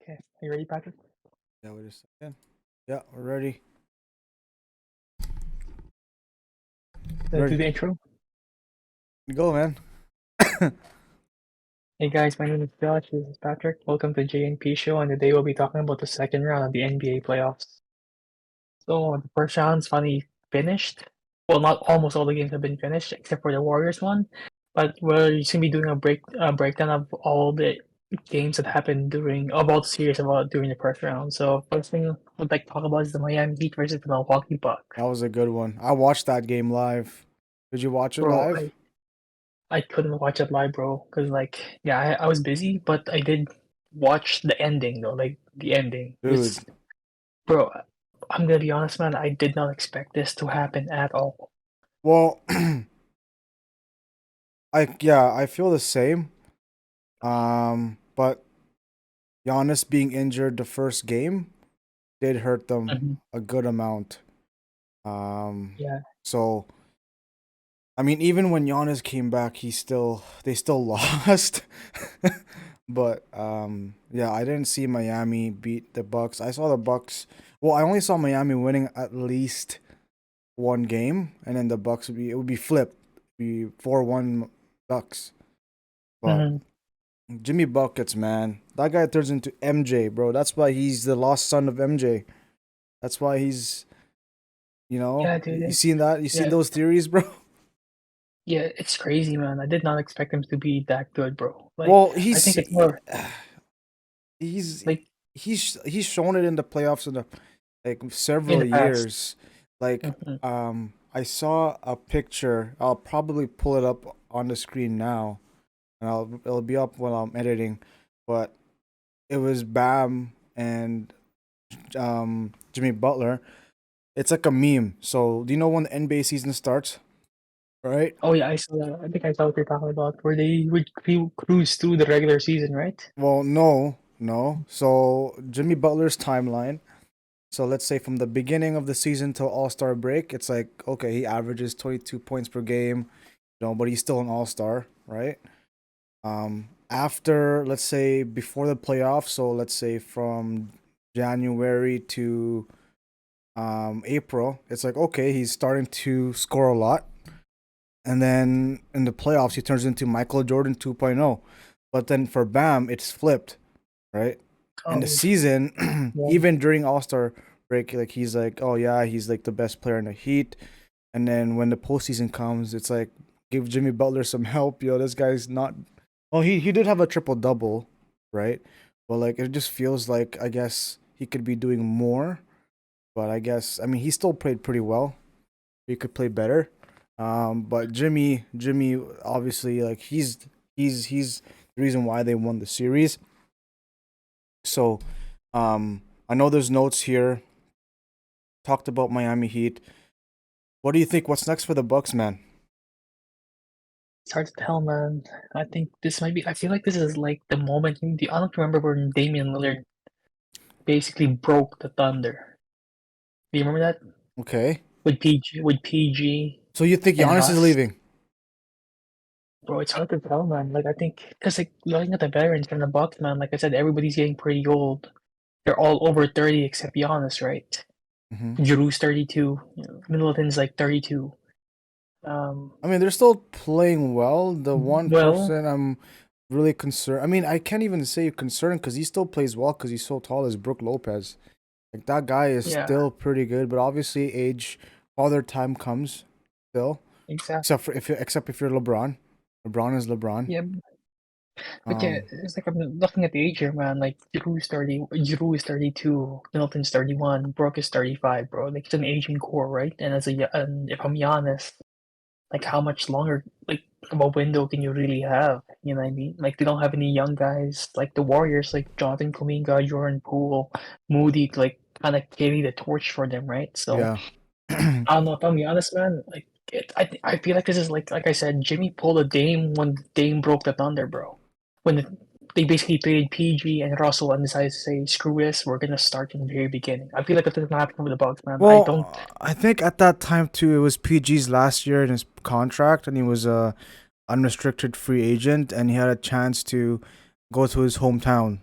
Okay, are you ready, Patrick? Yeah, wait a second. Yeah, we're ready. Do Ready. the intro. Go, man. Hey guys, my name is Josh. This is Patrick. Welcome to JNP Show, and today we'll be talking about the second round of the NBA playoffs. So the first round's finally finished. Well, not almost all the games have been finished except for the Warriors one, but we're just gonna be doing a breakdown of all the games that happened of all the series during the first round. So first thing I'd like to talk about is the Miami Heat versus the Milwaukee Bucks. That was a good one. I watched that game live. Did you watch it Bro, live? I couldn't watch it live, bro, because yeah, I was busy, but I did watch the ending though, like the ending. Dude. Bro, I'm gonna be honest, man, I did not expect this to happen at all. Well, I feel the same. But Giannis being injured the first game did hurt them Mhm. a good amount. Um, Yeah, so I mean, even when Giannis came back, they still lost. But yeah, I didn't see Miami beat the Bucks. I saw the Bucks. Well, I only saw Miami winning at least one game, and then the Bucks would be flipped, be 4-1 Bucks. But hmm Jimmy Buckets, man, that guy turns into MJ, bro. That's why he's the lost son of MJ. That's why he's, yeah, dude, you seen that? You seen yeah, those theories, bro? yeah, it's crazy, man. I did not expect him to be that good, bro. Well, I think it's more he's like he's shown it in the playoffs in the like in several the past. years. Like hmm I saw a picture. I'll probably pull it up on the screen now, and it'll be up while I'm editing. But it was Bam and Jimmy Butler. It's like a meme. So do you know when the NBA season starts? Right? Oh yeah, I saw that. I think I saw what you're talking about, where they would cruise through the regular season, right? Well, no, no. So Jimmy Butler's timeline. So let's say from the beginning of the season till All Star break, it's like okay, he averages 22 points per game, but he's still an All Star, right? After let's say before the playoffs, so let's say from January to April, it's like okay, he's starting to score a lot, and then in the playoffs, he turns into Michael Jordan 2.0. But then for Bam, it's flipped, right? And the Oh, season, yeah. even during All Star break, like he's like, oh yeah, he's like the best player in the Heat. And then when the postseason comes, it's like give Jimmy Butler some help. This guy's not. Well, he did have a triple double, right? But like it just feels like I guess he could be doing more. But I mean, he still played pretty well. He could play better. But Jimmy, obviously, like he's the reason why they won the series. So, I know there's notes here. Talked about Miami Heat. What do you think? What's next for the Bucks, man? It's hard to tell, man. I think this might be. I feel like this is like the moment. I don't remember when Damian Lillard basically broke the Thunder. Do you remember that Okay. with PG So you think and Giannis is Russ? leaving? Bro, it's hard to tell, man. Like I think because like looking at the veterans from the Bucks, man. Like I said, everybody's getting pretty old. They're all over 30 except Giannis, right? Hmm. Giroux's 32. Middleton's like 32. Um, I mean, they're still playing well. The one well, person I'm really concerned. I mean, I can't even say concerned because he still plays well because he's so tall as Brook Lopez. Like that guy is yeah, still pretty good, but obviously age, father time comes still. exactly. Except if you're LeBron. LeBron is LeBron. Yeah, but yeah, Um, it's like I'm looking at the age here, man. Like Giroux is 32, Middleton's 31, Brook is 35, bro. Like it's an aging core, right? And if I'm Giannis, like how much longer, like of a window can you really have? You know what I mean? Like they don't have any young guys like the Warriors, like Jonathan Kuminga, Jordan Poole, Moody, to, like kind of carry the torch for them, right? So yeah. I don't know if I'm honest, man. I feel like this is like I said, Jimmy pulled a Dame when Dame broke the Thunder, bro. They basically traded PG and Russell and decided to say, "Screw this, we're gonna start from the very beginning." I feel like that's gonna happen with the Bucks, man. I don't. I think at that time too, it was PG's last year in his contract, and he was a unrestricted free agent, and he had a chance to go to his hometown.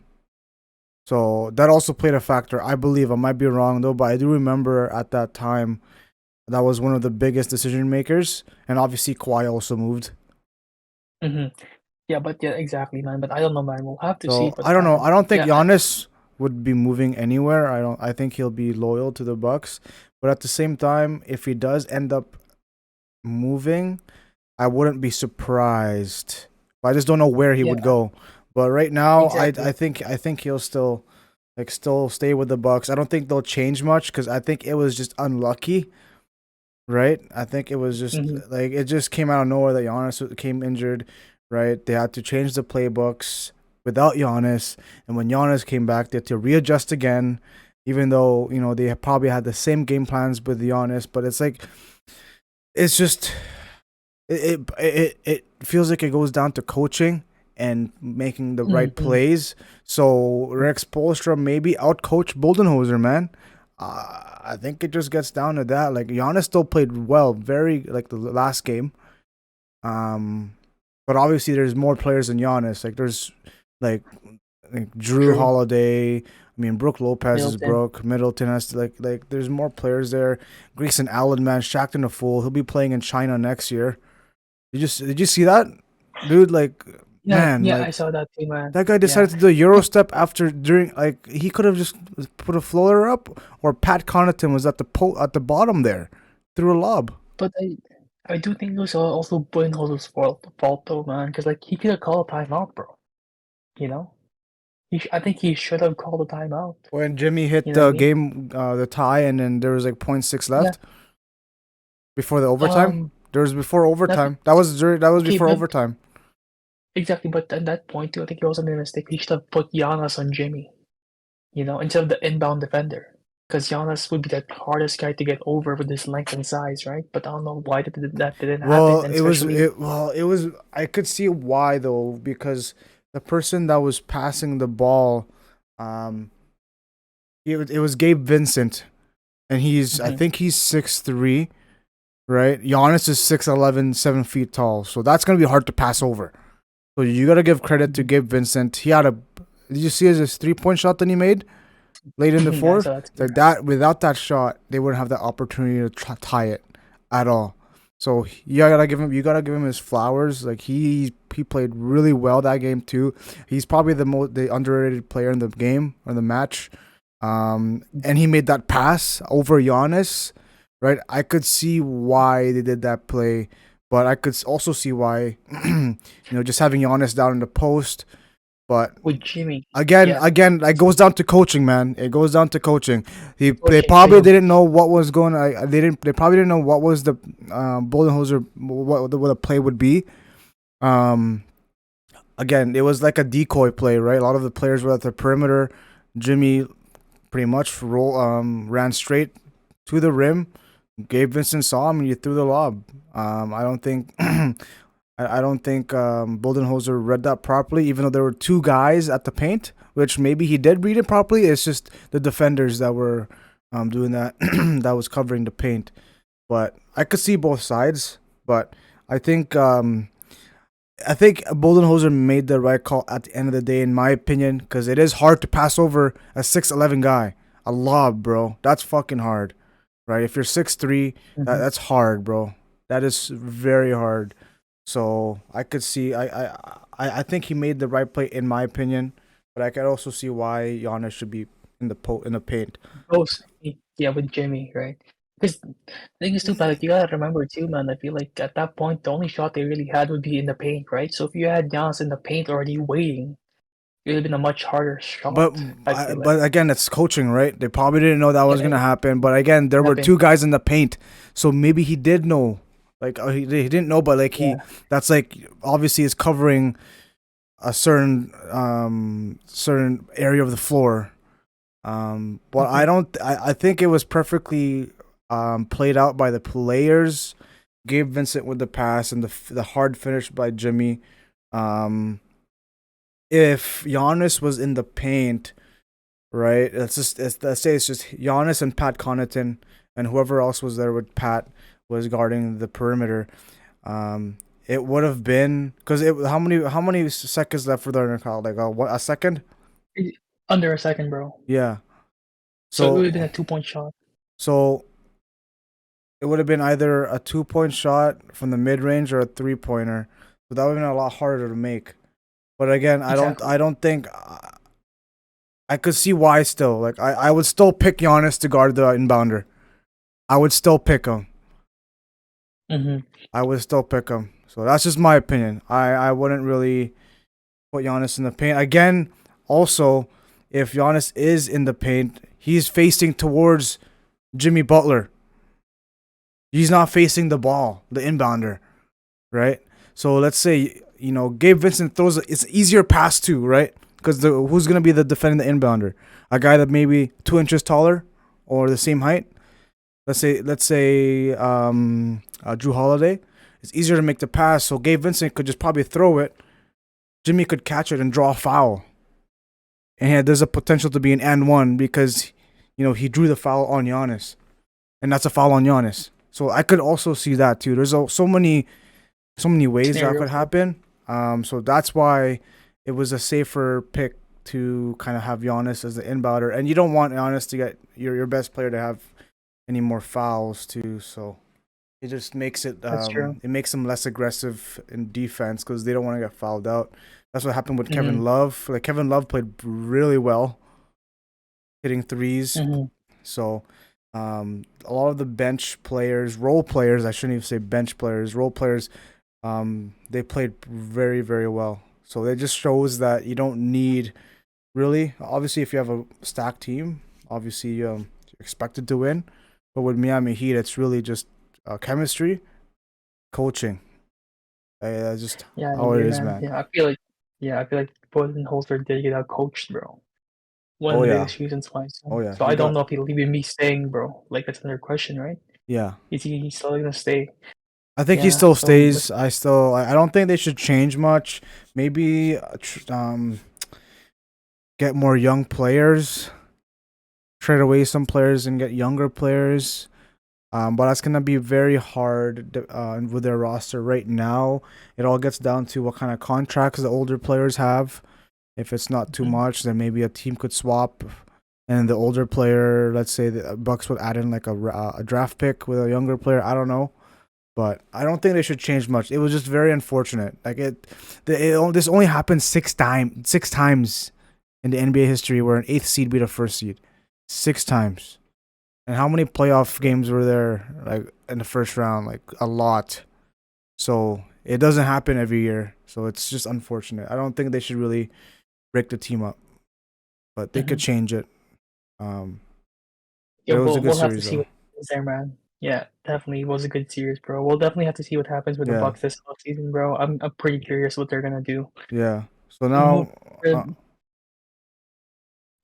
So that also played a factor. I believe I might be wrong though, but I do remember at that time that was one of the biggest decision makers, and obviously Kawhi also moved. Hmm. Yeah, but yeah, exactly, man. But I don't know, man. We'll have to see. So But I don't know. I don't think yeah, Giannis would be moving anywhere. I don't. I think he'll be loyal to the Bucks. But at the same time, if he does end up moving, I wouldn't be surprised. I just don't know where he yeah, would go. But right now, I exactly. think he'll still stay with the Bucks. I don't think they'll change much because I think it was just unlucky, right? I think it was just Hmm. like it just came out of nowhere that Giannis came injured, right? They had to change the playbooks without Giannis, and when Giannis came back, they had to readjust again. Even though they probably had the same game plans with Giannis, but it's just it feels like it goes down to coaching and making the right Hmm. plays. So Rex Polstra maybe outcoached Boldenhoser, man. I think it just gets down to that. Like Giannis still played well, very like the last game. Um, but obviously there's more players than Giannis. Like there's like, like Drew True. Holiday. I mean, Brooke Lopez is Middleton. broke. Middleton has to like. There's more players there. Grayson Allen, man, Shaqtin' a fool. He'll be playing in China next year. Did you see that, dude? Like, Yeah, man, yeah, I like saw that too, man. that guy Yeah, decided to do a Euro but step after during like he could have just put a floater up, or Pat Connaughton was at the bottom there, threw a lob. but I do think it was also Budenholzer's fault though, man. Because like he could have called a timeout, bro. You know, I think he should have called a timeout When Jimmy hit in that the game. game, the tie, and then there was like point 0.6 Yeah. left before the overtime. Um. There was before Not overtime. That was okay, before but overtime. exactly. But at that point too, I think he also made a mistake. He should have put Giannis on Jimmy. Instead of the inbound defender. Because Giannis would be the hardest guy to get over with his length and size, right? But I don't know why that didn't happen, Well, and it was especially it. Well, it was. I could see why though, because the person that was passing the ball, um, it was Gabe Vincent, and I mhm, think he's 6'3", right? Giannis is 6'11", 7 feet tall, so that's gonna be hard to pass over. So you gotta give credit to mhm, Gabe Vincent. He had a. Did you see his 3-point shot that he made late in the mhm, I fourth? saw that too, Like man. that, without that shot, they wouldn't have the opportunity to tie it at all. So you gotta give him his flowers. Like he played really well that game too. He's probably the underrated player in the game or the match. And he made that pass over Giannis, right? I could see why they did that play, but I could also see why, just having Giannis down in the post. But With Jimmy, yeah, again, it goes down to coaching, man. It goes down to coaching. They coaching probably too. didn't know what was going. They didn't. They probably didn't know what was the Bulldozer what the play would be. Um, Again, it was like a decoy play, right? A lot of the players were at the perimeter. Jimmy pretty much ran straight to the rim. Gabe Vincent saw him and you threw the lob. I don't think I don't think Boldenhoser read that properly, even though there were two guys at the paint, which maybe he did read it properly. It's just the defenders that were doing that, that was covering the paint. But I could see both sides. But I think um, I think Boldenhoser made the right call at the end of the day, in my opinion, because it is hard to pass over a 6'11" guy. A lob, bro. That's fucking hard, right? If you're 6'3", Hmm. that's hard, bro. That is very hard. So I could see. I think he made the right play, in my opinion, but I could also see why Giannis should be in the paint. Both, yeah, with Jimmy, right? Because the thing is too, but like you gotta remember too, man. I feel like at that point, the only shot they really had would be in the paint, right? So if you had Giannis in the paint already waiting, it would have been a much harder But shot. I feel like. but again, it's coaching, right? They probably didn't know that Yeah, was gonna happen. But again, there were happen. two guys in the paint, so maybe he did know. Like he didn't know, but like Yeah. that's like obviously is covering a certain area of the floor. But Mhm. I think it was perfectly played out by the players. Gabe Vincent with the pass and the hard finish by Jimmy. Um, if Giannis was in the paint, right? Let's say it's just Giannis and Pat Connaughton and whoever else was there with Pat was guarding the perimeter. It would have been because it how many seconds left for the call? Like what, a second? Under a second, bro. Yeah. So it would have been So a 2 point shot. so it would have been either a 2 point shot from the mid range or a 3 pointer. So that would have been a lot harder to make. But again, Exactly. I don't think I could see why still. Like I would still pick Giannis to guard the inbounder. I would still pick him. Mm-hmm. I would still pick him. So that's just my opinion. I wouldn't really put Giannis in the paint. Again, also, if Giannis is in the paint, he's facing towards Jimmy Butler. He's not facing the ball, the inbounder, right? So let's say, Gabe Vincent throws it's an easier pass too, right? Because who's gonna be the defending the inbounder? A guy that maybe 2 inches taller or the same height. Let's say Drew Holiday. It's easier to make the pass, so Gabe Vincent could just probably throw it. Jimmy could catch it and draw a foul, and there's a potential to be an and one because he drew the foul on Giannis, and that's a foul on Giannis. So I could also see that too. There's so many ways that could Scenarios. happen. So that's why it was a safer pick to kind of have Giannis as the inbounder, and you don't want Giannis to get your best player to have any more fouls too. So it just makes That's true. it makes them less aggressive in defense because they don't want to get fouled out. That's what happened with Mm-hmm. Kevin Love. Like Kevin Love played really well hitting threes. Mm-hmm. So a lot of the bench players, role players, I shouldn't even say bench players, role players, they played very, very well. So it just shows that you don't need really. Obviously, if you have a stacked team, obviously you're expected to win. But with Miami Heat, it's really just chemistry, coaching. That's just Yeah, I how it agree, is, man. man. Yeah, I feel like Budenholzer did get out coached, bro. One of Oh the yeah, biggest reasons why. oh So, yeah. so I don't know if he'll even be staying, bro. Like that's another question, right? Yeah. He's still gonna stay? I think he Yeah. still So, but stays. I don't think they should change much. Maybe get more young players, trade away some players and get younger players. But that's gonna be very hard with their roster right now. It all gets down to what kind of contracts the older players have. If it's not too mhm. much, then maybe a team could swap, and the older player, let's say the Bucks would add in like a draft pick with a younger player. I don't know, but I don't think they should change much. It was just very unfortunate. Like this only happened six times in the NBA history where an eighth seed beat a first seed, 6 times. And how many playoff games were there like in the first round? Like a lot. So it doesn't happen every year. So it's just unfortunate. I don't think they should really break the team up, but they could Mhm. change it. Um, Yeah, but it was a good we'll have to series see though. what happens there, man. Yeah, definitely was a good series, bro. We'll definitely have to see what happens with the Yeah, Bucks this offseason, bro. I'm pretty curious what they're gonna do. yeah. So So mo- now, uh, uh,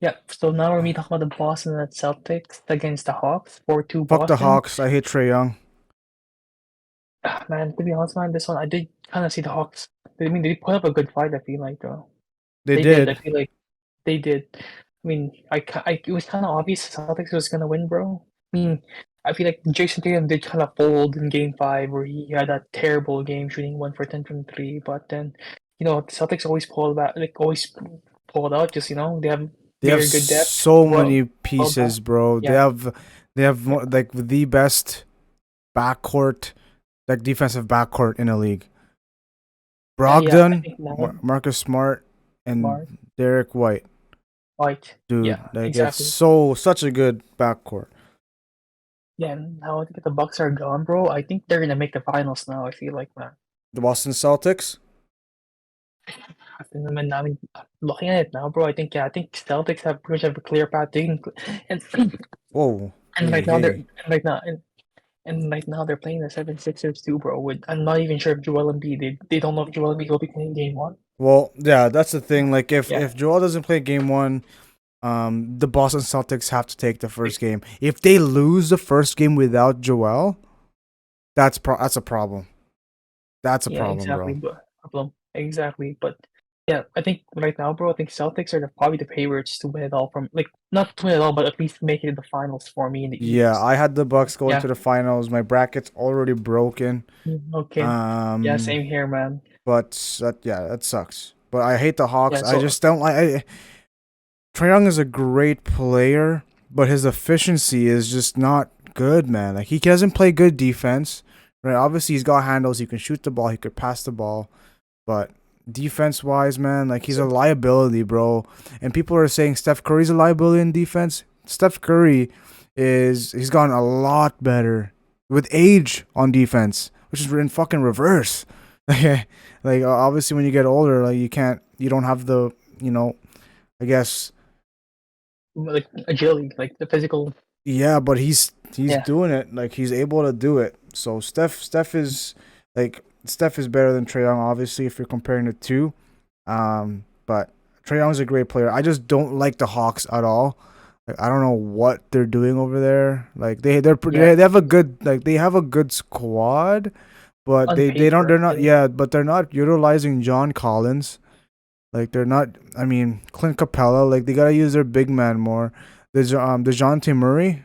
yeah, so now we're talking about the Boston Celtics against the Hawks, 4-2 fuck the Boston. Hawks. I hate Trey Young. Man, to be honest, man, this one I did kind of see the Hawks. I mean, they put up a good fight. I feel like, though. They They did. I did. feel like they did. I mean, it was kind of obvious the Celtics was gonna win, bro. I mean, I feel like Jason Tatum did kind of fold in Game 5, where he had that terrible game, shooting 1 for 10 from three. But then, the Celtics always pull back, like always pull it out. Just they have They have very good depth. so Well, many well back. pieces, bro. Yeah, They have like the best backcourt, like defensive backcourt in the league. yeah. I Brogdon, think now Marcus Smart, Smart, and Derek White. White. Dude, Yeah, like it's exactly. such a good backcourt. Yeah, and now I think the Bucks are gone, bro. I think they're gonna make the finals now. I feel like, man. The Boston Celtics. I mean, looking at it now, bro, I think Celtics have pretty much have a clear path. And Whoa, and hey right now they're hey. and right now and right now they're playing the 76ers too, bro. I'm not even sure if Joel Embiid. They don't know if Joel Embiid will be playing game one. Well, yeah, that's the thing. Like Yeah, if Joel doesn't play game one, the Boston Celtics have to take the first game. If they lose the first game without Joel, that's a problem. That's a yeah, problem, exactly. bro. But problem exactly. But yeah, I think right now, bro, I think Celtics are probably the favorites to win it all from like not to win it all, but at least make it to the finals for me in the Yeah, East. I had the Bucks going Yeah. to the finals. My bracket's already broken. Okay. Yeah, Um, same here, man. but that sucks. But I hate the Hawks. Yeah. I So just don't like. Trae Young is a great player, but his efficiency is just not good, man. Like he doesn't play good defense, right? Obviously, he's got handles. He can shoot the ball. He could pass the ball, but defense wise, man, like he's a So, liability, bro. And people are saying Steph Curry's a liability in defense. Steph Curry he's gotten a lot better with age on defense, which is in fucking reverse. Like obviously when you get older, like you don't have the I guess like agility, like the physical. yeah, but he's Yeah, doing it. Like he's able to do it. So Steph is better than Trae Young, obviously, if you're comparing the two. But Trae Young's a great player. I just don't like the Hawks at all. Like I don't know what they're doing over there. Like yeah. they have a good squad, but On they don't paper, they're not yeah, but they're not utilizing John Collins. Like they're not. I mean, Clint Capella. Like they gotta use their big man more. There's DeJounte Murray.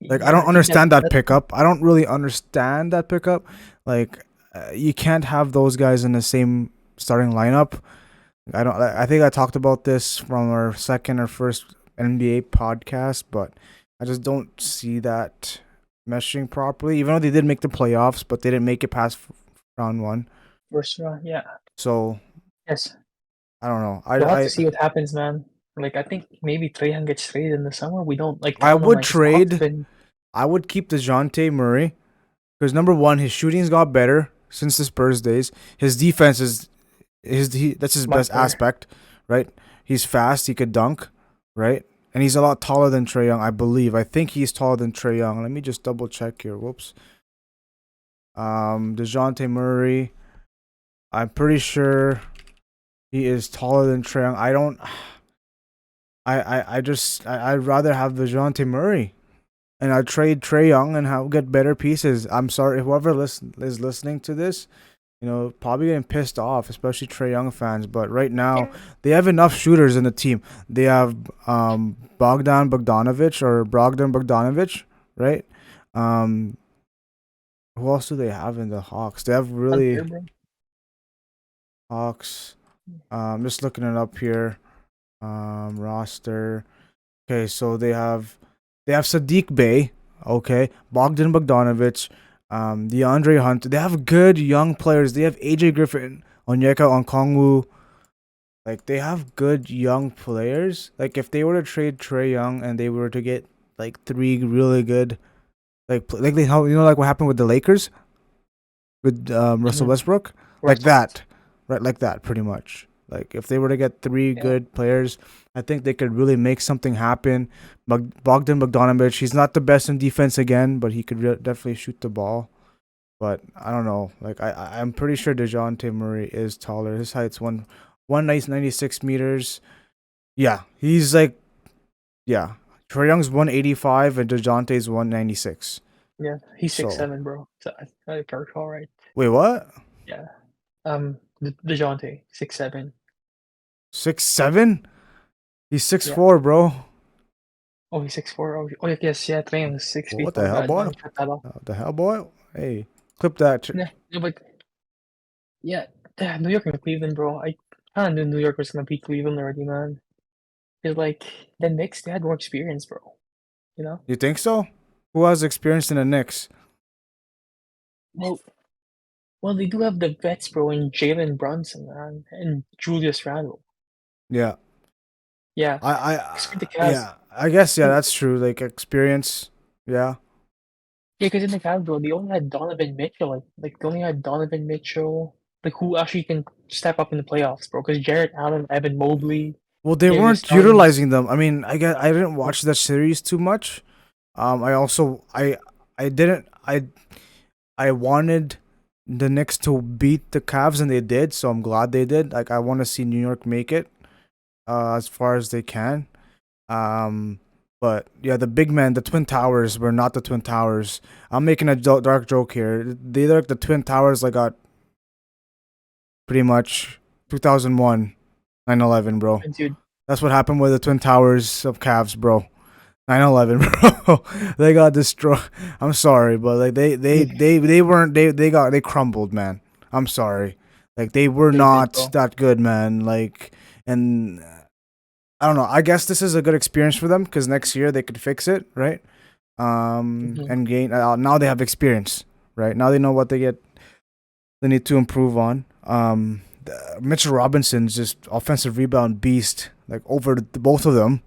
Like I yeah. don't I think understand that that pickup. I don't really understand that pickup. Like you can't have those guys in the same starting lineup. I don't. I think I talked about this from our second or first NBA podcast, but I just don't see that meshing properly. Even though they did make the playoffs, but they didn't make it past round one. first round, yeah. So Yes. I don't know. We'll have to see what happens, man. Like I think maybe Trae Young gets traded in the summer. We don't like. I I don't know, would man. Because the Hawks trade. been I would keep DeJounte Murray because number one, his shooting's got better since the Spurs days. His defense is that's his much best better. aspect, right? He's fast. He could dunk, right? And he's a lot taller than Trae Young, I believe. I think he's taller than Trae Young. Let me just double check here. Whoops. DeJounte Murray. I'm pretty sure he is taller than Trae Young. I don't. I'd rather have DeJounte Murray, and I'd trade Trae Young and get better pieces. I'm sorry, whoever is listening to this, probably getting pissed off, especially Trae Young fans. But right now, they have enough shooters in the team. They have Bogdan Bogdanovic, right? Um, who else do they have in the Hawks? They have Unfair, really bro. Hawks. I'm just looking it up here. Roster. Okay, so they have Sadiq Bey. Okay, Bogdan Bogdanovic, DeAndre Hunt. They have good young players. They have AJ Griffin, Onyeka Onkongwu. Like they have good young players. Like if they were to trade Trae Young and they were to get like three really good, like they how like what happened with the Lakers with Russell Mhm. Westbrook, like Russell. that, right? Like that, pretty much. Like if they were to get three Yeah. good players, I think they could really make something happen. Bogdan Bogdanovic, he's not the best in defense again, but he could definitely shoot the ball. But I don't know. Like I'm pretty sure DeJounte Murray is taller. His height's 196 meters. Yeah, he's like yeah. Trae Young's 185 and DeJounte's 196. Yeah. He's six So seven, bro. So I recall right. wait, what? Yeah. DeJounte 6'7". 6'7"? He's six Yeah. four, bro. Oh, he's 6'4". Oh, yes, yeah. Trae Young is 6 feet What the tall. hell, Let boy? me cut that off. The hell, boy? Hey, clip that. Yeah, yeah, but yeah, New York and Cleveland, bro. I kind of knew New York was gonna beat Cleveland already, man. Cause like the Knicks, they had more experience, bro. You know. You think so? Who has experience in the Knicks? Well, well, they do have the vets, bro, and Jalen Brunson, man, and Julius Randle. Yeah, Yeah, I, because with the Cavs, yeah. I guess yeah, who, that's true. Like experience. Yeah. yeah, because in the Cavs, bro, they only had Donovan Mitchell, like they only had Donovan Mitchell, like who actually can step up in the playoffs, bro. Because Jarrett Allen, Evan Mobley, Well, they Darius weren't Sons, utilizing them. I mean, I didn't bro, watch that series too much. I also I didn't I wanted the Knicks to beat the Cavs and they did, so I'm glad they did. Like I want to see New York make it as far as they can. Um, but yeah, the big men, the Twin Towers were not the Twin Towers. I'm making a dark joke here. They like the Twin Towers like got pretty much 2001, 9/11, bro. dude, That's what happened with the Twin Towers of Cavs, bro. 9/11, bro. They got destroyed. I'm sorry, but like they weren't they crumbled, man. I'm sorry. Like they were they did, not bro. that good, man. Like and I don't know. I guess this is a good experience for them because next year they could fix it, right? Mhm. And gain. Now they have experience, right? Now they know what they need to improve on. Mitchell Robinson's just offensive rebound beast, like over both of them.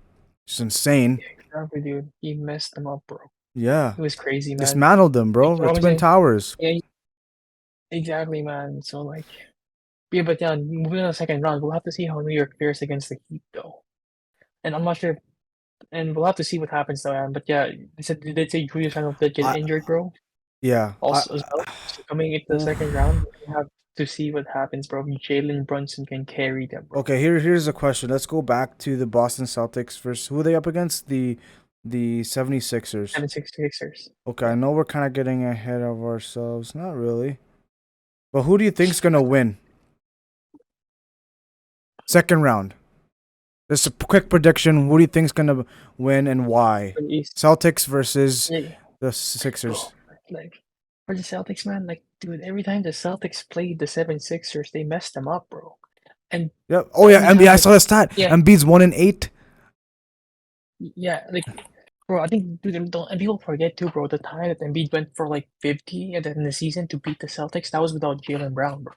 It's insane. Yeah, exactly, dude. He messed them up, bro. Yeah, It was crazy, man. dismantled them, Like bro. The twin Robinson, towers. yeah, exactly, man. So like, yeah, but yeah, moving on to the second round, we'll have to see how New York fares against the Heat, though. And I'm not sure, and we'll have to see what happens, though, man. But yeah, they did say Julius Randle did get I injured, bro. yeah. Also, as well. So coming into the Oof. second round, we have to see what happens, bro. Jalen Brunson can carry them, bro. Okay, here's a question. Let's go back to the Boston Celtics versus who are they up against? The 76ers. 76ers. Okay, I Yeah. know we're kind of getting ahead of ourselves. Not really. But who do you think's going to win? Second round. Just a quick prediction. Who do you think's going to win and why? For the East. Celtics versus Yeah, the bro. Sixers. Like, for the Celtics, man, like, dude, every time the Celtics played the 76ers, they messed them up, bro. And Yep. Oh the yeah, only MB. time, I like, saw the stat. yeah, Embiid's 1-8. yeah, like, bro, I think, dude, and people forget too, bro, the time that Embiid went for like 50 and then in the season to beat the Celtics, that was without Jalen Brown, bro.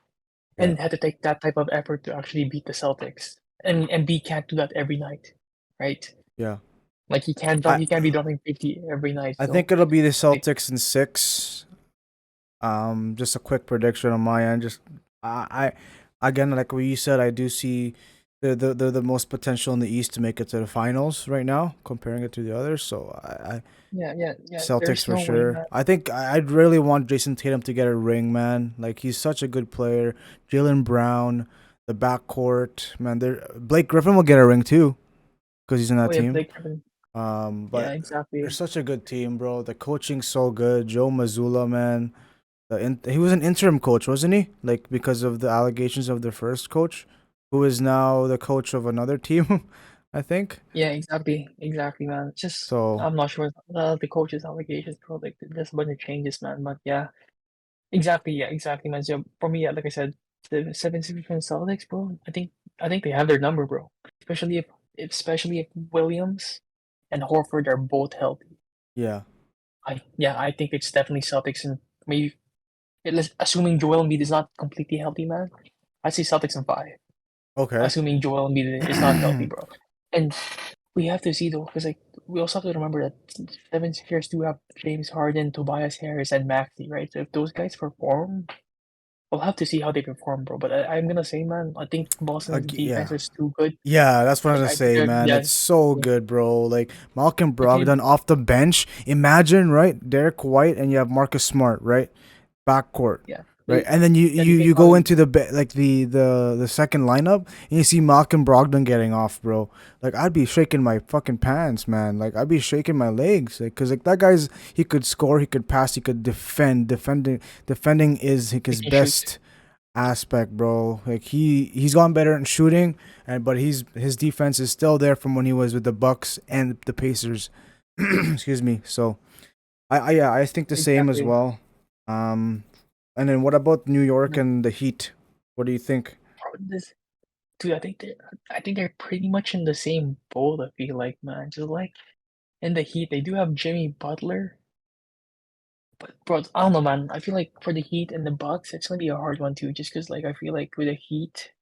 Yeah. And had to take that type of effort to actually beat the Celtics. And Embiid can't do that every night, right? Yeah. Like I he can't be dropping 50 every night, I so think it'll be the like Celtics in 6. Just a quick prediction on my end. Just again, like what you said, I do see they're the most potential in the East to make it to the finals right now, comparing it to the others. So I yeah, Celtics there's for no way, sure. man. I think I'd really want Jason Tatum to get a ring, man. Like he's such a good player. Jalen Brown, the backcourt, man. There, Blake Griffin will get a ring too because he's in Oh that yeah, team. Blake Griffin. Yeah, But they're exactly. such a good team, bro. The coaching's so good. Joe Mazzulla, man. He was an interim coach, wasn't he? Like because of the allegations of the first coach, who is now the coach of another team, I think. Yeah, exactly, man. It's just So I'm not sure the coach's allegations, bro. Like there's a bunch of changes, man. But yeah, exactly, man. So for me, yeah, like I said, the 76 from Celtics, bro. I think they have their number, bro. Especially if Williams and Horford are both healthy. yeah, I think it's definitely Celtics and maybe assuming Joel Embiid is not completely healthy, man. I see Celtics in 5. okay. Assuming Joel Embiid is not healthy, bro. And we have to see though, because like we also have to remember that 76ers do have James Harden, Tobias Harris, and Maxey, right? So if those guys perform, we'll have to see how they perform, bro. But I'm gonna say, man, I think Boston's defense Yeah. is too good. Yeah, that's what I was gonna I think say, they're man. yeah, It's so yeah. good, bro. Like Malcolm If you Brogdon off the bench. Imagine, right? Derek White and you have Marcus Smart, right? Backcourt, yeah, right? And then they can you go probably into like the second lineup and you see Malcolm Brogdon getting off, bro. Like I'd be shaking my fucking pants, man. Like I'd be shaking my legs, like, cause like that guy's he could score, he could pass, he could defend. Defending is like, they his can shoot. best aspect, bro. Like he's gone better in shooting, and but his defense is still there from when he was with the Bucks and the Pacers. Excuse me. So I think the same as Exactly. well. Um, and then what about New York and the Heat? What do you think? Bro, dude, I think they're pretty much in the same boat. I feel like, man, just like in the Heat, they do have Jimmy Butler, but bro, I don't know, man. I feel like for the Heat and the Bucks, it's gonna be a hard one too. Just because, like, I feel like with the Heat,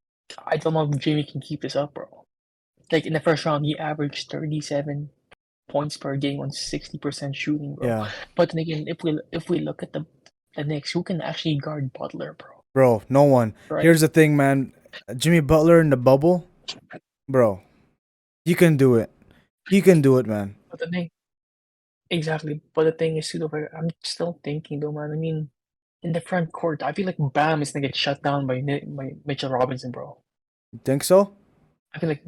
I don't know if Jimmy can keep this up, bro. Like in the first round, he averaged 37 points per game on 60% shooting, bro. Yeah, But then again, if we look at the Knicks, who can actually guard Butler, bro? bro. No one. Right? Here's the thing, man. Jimmy Butler in the bubble, bro. He can do it. He can do it, man. But the thing, exactly. But the thing is, too, though, I'm still thinking, though, man. I mean, in the front court, I feel like Bam is gonna get shut down by Mitchell Robinson, bro. You think so? I feel like,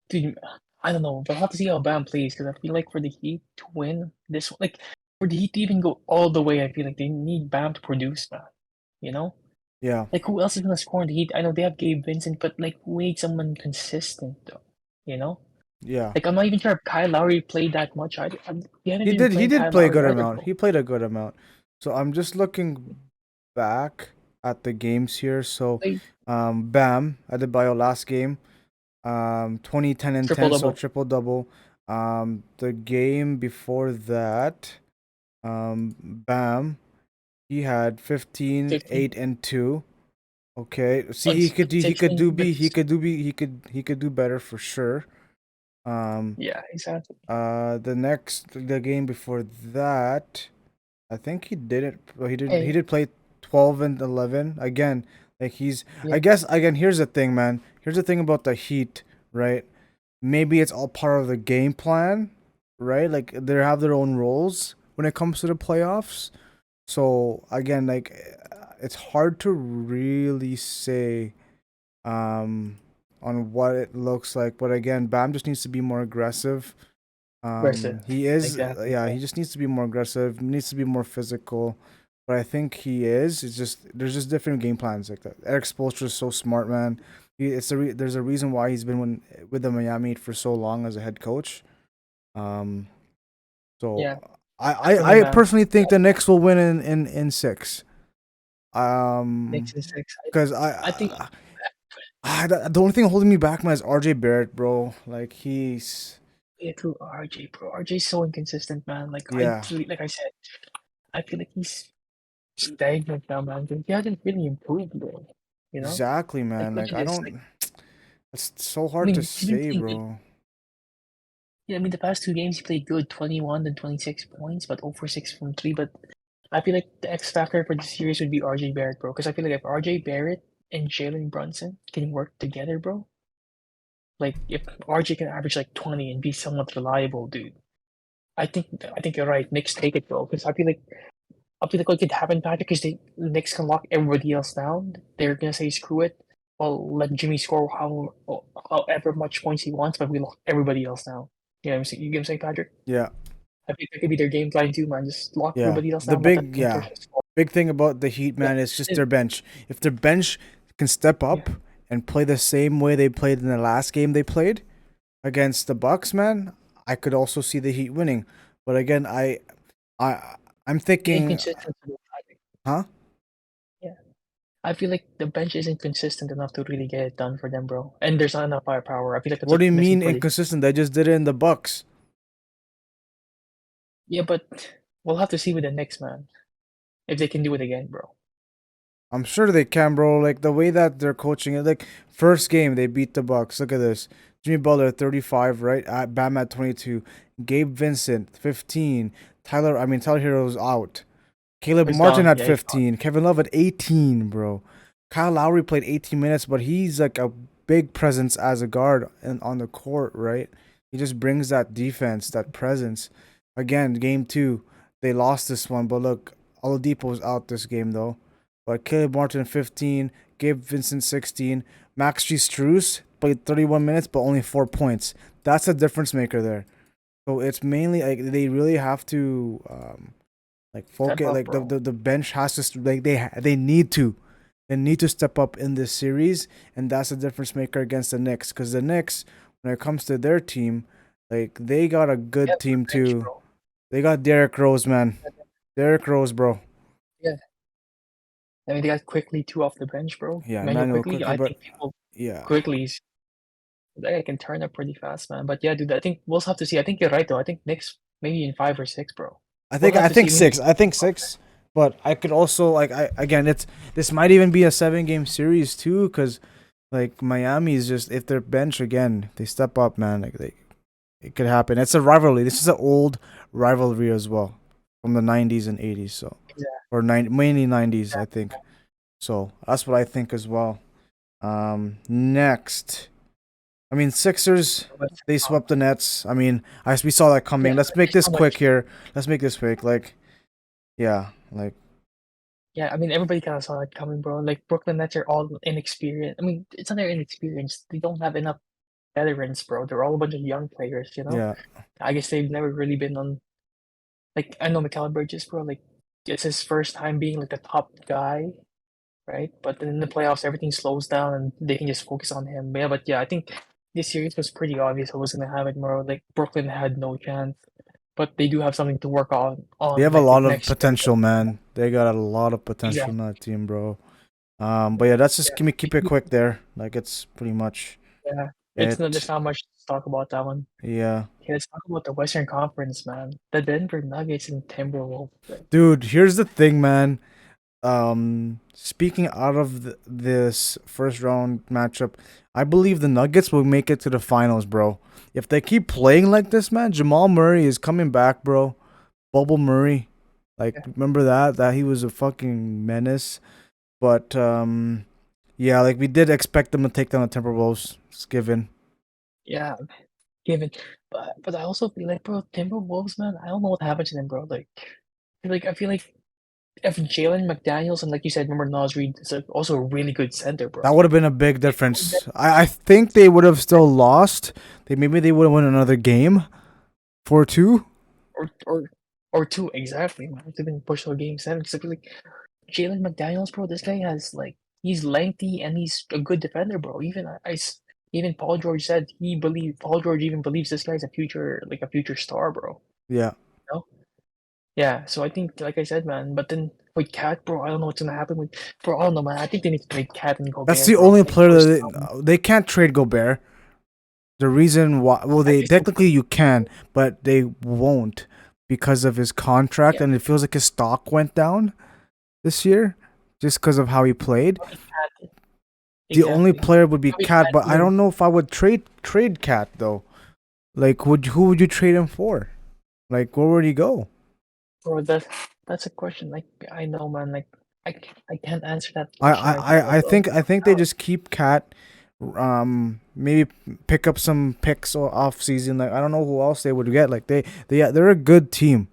dude, I don't know. But I'll have to see how Bam plays because I feel like for the Heat to win this, like for the Heat to even go all the way, I feel like they need Bam to produce, man. You know, Yeah, like who else is gonna score in the Heat? I know they have Gabe Vincent, but like we need someone consistent, though. You know, yeah. like I'm not even sure if Kyle Lowry played that much. We haven't He been did. He playing did Kyle play a Lowry good either, amount. bro. He played a good amount. So I'm just looking back at the games here. So, Like, Bam Adebayo last game. 20, 10, and Triple 10, so double. triple double. The game before that, Bam, he had 15, 15 8, and 2. Okay. See, on he could 16, do but he could do better for sure. Um, yeah, exactly. the game before that, I think he didn't. Well, he Hey, did play 12 and 11 again. Like he's. I yeah, guess again. Here's the thing, man. Here's the thing about the Heat, right? Maybe it's all part of the game plan, right? Like they have their own roles when it comes to the playoffs. So again, like it's hard to really say um on what it looks like. But again, Bam just needs to be more aggressive. aggressive. He is, Exactly. yeah. Yeah. He just needs to be more aggressive. Needs to be more physical. But I think he is. It's just there's just different game plans like that. Eric Spoelstra is so smart, man. There's a reason why he's been with the Miami Heat for so long as a head coach. Um, so Yeah, definitely, I man. personally think Yeah, the Knicks will win in six. Knicks and six. Because I think the only thing holding me back, man, is RJ Barrett, bro. Like he's yeah, to RJ, bro. RJ's so inconsistent, man. Like yeah, like I said, I feel like he's stagnant now, man. He hasn't really improved, bro. You know, exactly, like man. look Like at I this. Like don't. It's so I hard to mean, he's been say, playing good. bro. Yeah, I mean the past two games he played good, 21 and 26 points, but 0 for 6 from three. But I feel like the X factor for this series would be RJ Barrett, bro. Because I feel like if RJ Barrett and Jalen Brunson can work together, bro, like if RJ can average like 20 and be somewhat reliable, dude, I think you're right. Knicks take it, bro. Because I feel like what could happen, Patrick, is the Knicks can lock everybody else down. They're gonna say screw it. Well, let Jimmy score however much points he wants, but we lock everybody else down. You know what I'm saying? You get what I'm saying, Patrick? Yeah, I think that could be their game plan too, man. Just lock yeah. everybody else The down. Let that big one yeah, person score. big thing about the Heat, Yeah, man, is just and, their bench. If their bench can step yeah, up and play the same way they played in the last game they played against the Bucks, man, I could also see the Heat winning. But again, I I'm the thinking, inconsistency. Patrick. huh? Yeah, I feel like the bench isn't consistent enough to really get it done for them, bro. And there's not enough firepower. I feel like that's What do what's you missing mean for the. inconsistent? They just did it in the Bucks. Yeah, but we'll have to see with the Knicks, man, if they can do it again, bro. I'm sure they can, bro. Like the way that they're coaching it. Like first game they beat the Bucks. Look at this. Jimmy Butler 35, right? Bam at 22. Gabe Vincent 15. Tyler Hero's out. Caleb It's Martin gone. at Yeah, it's gone. 15. Kevin Love at 18, bro. Kyle Lowry played 18 minutes, but he's like a big presence as a guard and on the court, right? He just brings that defense, that presence. Again, game two, they lost this one, but look, Oladipo's out this game though. But Caleb Martin 15, Gabe Vincent 16, Max G. Strus played 31 minutes, but only 4 points. That's a difference maker there. So it's mainly like they really have to like Step focus. up, Like bro. the bench has to like they need to step up in this series, and that's a difference maker against the Knicks. Because the Knicks, when it comes to their team, like they got a They good have team good bench, too. bro. They got Derrick Rose, man. Derrick Rose, bro. Yeah. I mean, they got quickly two off the bench, bro. Yeah, Manuel Emmanuel quickly. quickly, I but think people yeah, quickly's that guy can turn up pretty fast, man. But yeah, dude, I think we'll have to see. I think you're right though. I think Knicks maybe in 5 or 6, bro. We'll have I to see. think I mean, six. I think six. But I could also like I again it's this might even be a 7 game series too, because like Miami is just if their bench again they step up, man, like they it could happen. It's a rivalry. This is an old rivalry as well from the 90s and 80s. So exactly. or mainly 90s, I think. So that's what I think as well. Next, I mean Sixers. They swept the Nets. I mean, we saw that Yeah, coming. Let's but make there's this so quick much. here. Let's make this quick. Like, yeah, like Yeah, I mean, everybody kind of saw that coming, bro. Like Brooklyn Nets are all inexperienced. I mean, it's not they're inexperienced. They don't have enough veterans, bro. They're all a bunch of young players. You know. yeah, I guess they've never really been on. Like I know Mikal Bridges, bro. Like it's his first time being like the top guy, right? But then in the playoffs, everything slows down and they can just focus on him. But yeah, I think this series was pretty obvious what was gonna happen, bro. Like Brooklyn had no chance, but they do have something to work they on have a lot of next year. potential, man. They got a lot of potential in Exactly. that team, bro. But yeah, that's just Yeah. keep it quick there. Like it's pretty much Yeah. there's It not much to talk about that one. yeah. Okay, let's talk about the Western Conference, man. The Denver Nuggets and Timberwolves. Like, Dude, here's the thing, man. Speaking out of this first round matchup, I believe the Nuggets will make it to the finals, bro. If they keep playing like this, man, Jamal Murray is coming back, bro. Bubble Murray, like yeah, remember that he was a fucking menace. But yeah, like we did expect them to take down the Timberwolves. It's given. yeah, given. But I also feel like, bro, Timberwolves, man. I don't know what happened to them, bro. I feel like if Jalen McDaniels and like you said, remember Nas Reed is also a really good center, That bro. would have been a big If they were difference. I think they would have still lost. They would have won another game, 4-2. or two exactly, man. They've been pushed to a game seven. Because I feel like Jalen McDaniels, bro, this guy has like he's lengthy and he's a good defender, bro. Even Paul George said Paul George even believes this guy's a future star, bro. Yeah. You know? Yeah, so I think like I said, man, but then with Cat, bro, I don't know what's gonna happen with bro, I don't know, man. I think they need to trade Cat and That's Gobert, the bro. only Like player those that they can't trade Gobert. The reason why, well, I they just don't technically you can, but they won't because of his contract, yeah, and it feels like his stock went down this year just because of how he played. probably Cat The only exactly. player would be Probably Cat, Cat but I even don't know if I would trade Cat though. Like, would who would you trade him for? Like, where would he go? bro, that's a question. Like I know, man, I can't answer that I question I right now, I I bro. think I think they just keep Cat. Maybe pick up some picks off season. Like I don't know who else they would get. Like they're a good team.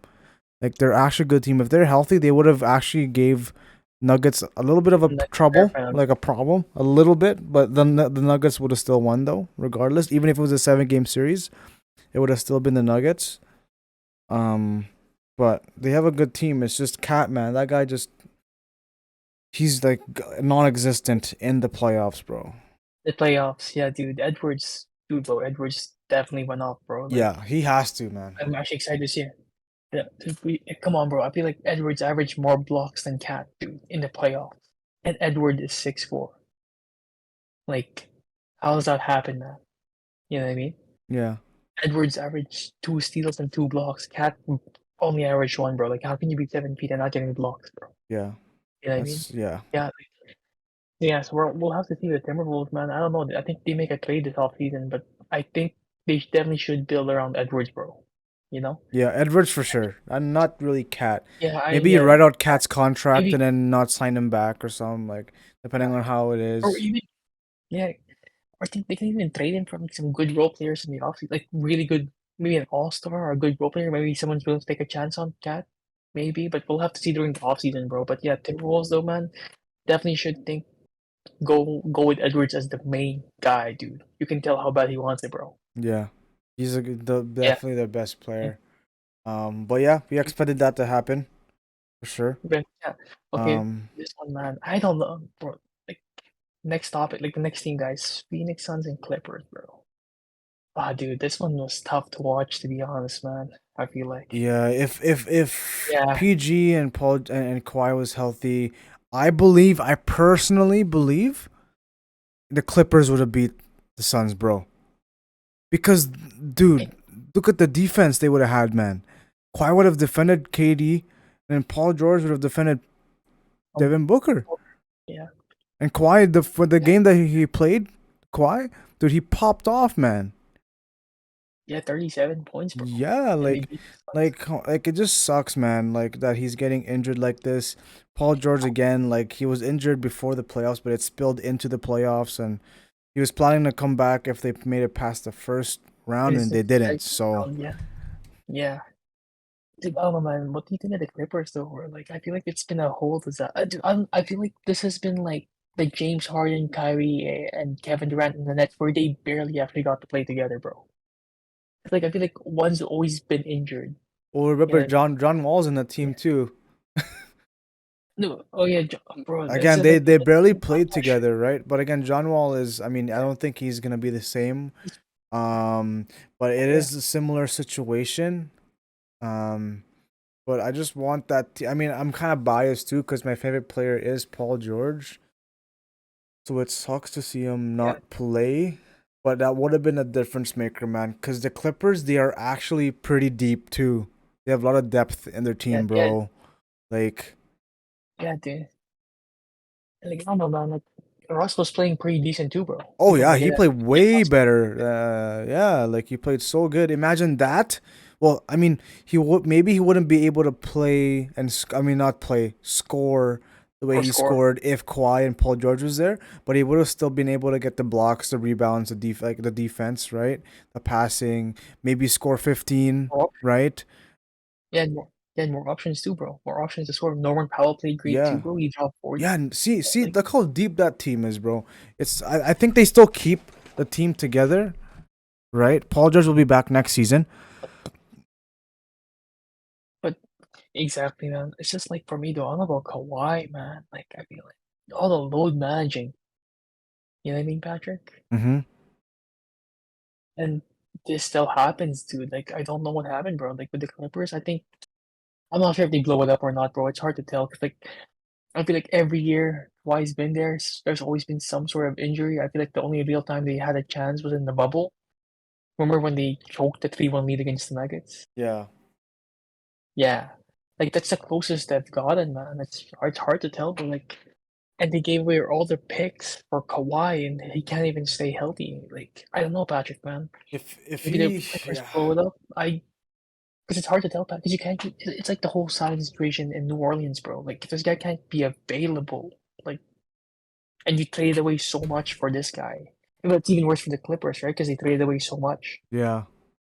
Like they're actually a good team. If they're healthy, they would have actually gave Nuggets a little bit of a I'm not fair trouble, fan. like a problem, a little bit. But then the Nuggets would have still won though, regardless. Even if it was a 7 game series, it would have still been the Nuggets. Um, but they have a good team. It's just Cat, man. That guy just he's like non-existent in the playoffs, bro. The playoffs, yeah, dude, bro, Edwards definitely went off, bro. Like Yeah, he has to, man. I'm actually excited to see it. Yeah, dude, come on, bro. I feel like Edwards averaged more blocks than Cat, dude, in the playoffs. And Edward is 6'4". Like, how does that happen, man? You know what I mean? Yeah, Edwards averaged 2 steals and 2 blocks. Cat only averaged one, bro. Like, how can you be 7 feet and not getting blocks, bro? yeah. You know what I mean? That's yeah, Yeah, yeah. So we'll have to see the Timberwolves, man. I don't know. I think they make a trade this offseason, but I think they definitely should build around Edwards, bro. You know? yeah. Edwards for sure. I'm not really Cat. Maybe you Yeah. write out Cat's contract Maybe, and then not sign him back or something like, depending yeah. on how it Or is. even, yeah. I think they can even trade him for like some good role players in the offseason, like really good, maybe an all-star or a good role player. Maybe someone's willing to take a chance on Cat, maybe. But we'll have to see during the offseason, bro. But yeah, Timberwolves though, man, definitely should think go with Edwards as the main guy, dude. You can tell how bad he wants it, bro. Yeah, he's Yeah, definitely the best yeah, player. But yeah, we expected that to happen for sure. okay, yeah. Okay, Um, this one, man, I don't know, bro. Like next topic, like the next team, guys, Phoenix Suns and Clippers, bro. Ah, dude, this one was tough to watch, to be honest, man. I feel like, yeah, if yeah. PG and Paul and Kawhi was healthy, I personally believe the Clippers would have beat the Suns, bro. Because, dude, look at the defense they would have had, man. Kawhi would have defended KD, and Paul George would have defended Um, Devin Booker. yeah, And Kawhi, for the yeah, game that he played, Kawhi, dude, he popped off, man. yeah, 37 points, bro. Yeah, And they beat the Suns. like it just sucks, man. Like that he's getting injured like this. Paul George again, like he was injured before the playoffs, but it spilled into the playoffs, and he was planning to come back if they made it past the first round, It's and the they didn't. second So round, yeah, yeah. Dude, I don't know, man. What do you think of the Clippers, though? Or like, I feel like it's been a whole disaster. Dude, I feel like this has been like the James Harden, Kyrie, and Kevin Durant in the Nets, where they barely actually got to play together, bro. It's like I feel like one's always been injured. well, You know remember what I mean? John Wall's in the Yeah. team too. No, oh yeah, bro. That's Again, the like they that's barely the played question. together, right? But again, John Wall is. I mean, I don't think he's gonna be the same. Um, but it Yeah, is a similar situation. Um, but I just want that. I mean, I'm kind of biased too because my favorite player is Paul George. So it sucks to see him yeah. not play. But that would have been a difference maker, man. Because the Clippers, they are actually pretty deep too. They have a lot of depth in their Yeah, team, yeah, bro. Like, yeah, dude. Like, I don't know, man. Like, Russ was playing pretty decent too, bro. oh People yeah, he forget that. played He way lost. better. Yeah, like he played so good. Imagine that. Well, I mean, he would maybe he wouldn't be able to play and I mean not play, score the way Or he score. scored if Kawhi and Paul George was there, but he would have still been able to get the blocks, the rebounds, like the defense, right? The passing, maybe score 15, More options. right? He had more options too, bro. More options to score. Norman Powell played great too, Yeah. bro. He dropped 40. Yeah, and see, Like, look how deep that team is, bro. I think they still keep the team together, right? Paul George will be back next season. but exactly, man. It's just like for me, though, I don't know about Kawhi, man. Like, I feel like all the load managing. You know what I mean, Patrick? Mm-hmm. And this still happens, dude. Like, I don't know what happened, bro. Like with the Clippers, I think I'm not sure if they blow it up or not, bro. It's hard to tell because like I feel like every year Kawhi's been there. There's always been some sort of injury. I feel like the only real time they had a chance was in the bubble. Remember when they choked the 3-1 lead against the Nuggets? Yeah. Yeah, like that's the closest they've gotten, man. It's hard to tell, but like, and they gave away all their picks for Kawhi, and he can't even stay healthy. Like, I don't know, Patrick, man. If Maybe the he Clippers yeah. blow it up. Because it's hard to tell, because you can't. It's like the whole Zion situation in New Orleans, bro. Like, if this guy can't be available, like, and you traded away so much for this guy. But it's even worse for the Clippers, right? Because they traded away so much Yeah.